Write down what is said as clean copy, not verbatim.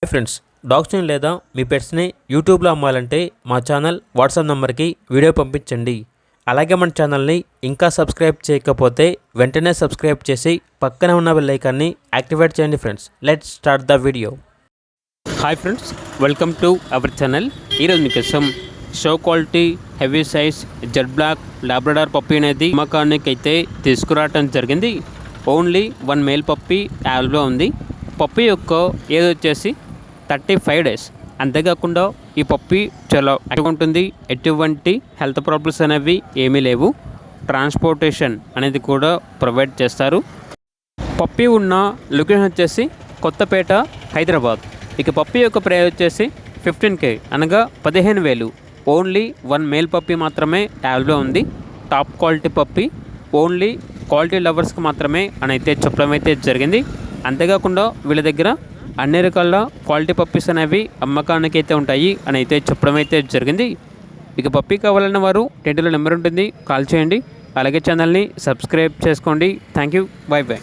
Friends, డాగ్స్ని లేదా మీ పెట్స్ని యూట్యూబ్లో అమ్మాలంటే మా ఛానల్ వాట్సాప్ నెంబర్కి వీడియో పంపించండి. అలాగే మన ఛానల్ని ఇంకా సబ్స్క్రైబ్ చేయకపోతే వెంటనే సబ్స్క్రైబ్ చేసి పక్కనే ఉన్న బెల్ ఐకాన్ని యాక్టివేట్ చేయండి. Friends, let's start the video. Hi friends, welcome to our channel. ఈరోజు మీకోసం show quality heavy size jet black Labrador puppy అనేది అమ్మకానికి అయితే తీసుకురావడం జరిగింది. ఓన్లీ 1 మేల్ పప్పీ అవైలబుల్గా ఉంది. పప్పీ యొక్క ఏజ్ వచ్చేసి 35 డేస్. అంతేకాకుండా ఈ పప్పీ చాలా యాక్టివ్గా ఉంటుంది. ఎటువంటి హెల్త్ ప్రాబ్లమ్స్ అనేవి ఏమీ లేవు. ట్రాన్స్పోర్టేషన్ అనేది కూడా ప్రొవైడ్ చేస్తారు. పప్పీ ఉన్న లొకేషన్ వచ్చేసి కొత్తపేట, హైదరాబాద్. ఇక పప్పీ యొక్క ప్రైస్ వచ్చేసి 15K అనగా 15,000. ఓన్లీ 1 మేల్ పప్పీ మాత్రమే అవైలబుల్గా ఉంది. Top quality puppy, only quality లవర్స్కి మాత్రమే అని అయితే చెప్పడం అయితే జరిగింది. అంతేకాకుండా వీళ్ళ దగ్గర అన్ని రకాల క్వాలిటీ పప్పీస్ అనేవి అమ్మకానికి అయితే ఉంటాయి అని అయితే చెప్పడం అయితే జరిగింది. ఇక పప్పీ కావాలన్న వారు టైటిల్లో నెంబర్ ఉంటుంది, కాల్ చేయండి. అలాగే ఛానల్ని సబ్స్క్రైబ్ చేసుకోండి. Thank you, by by.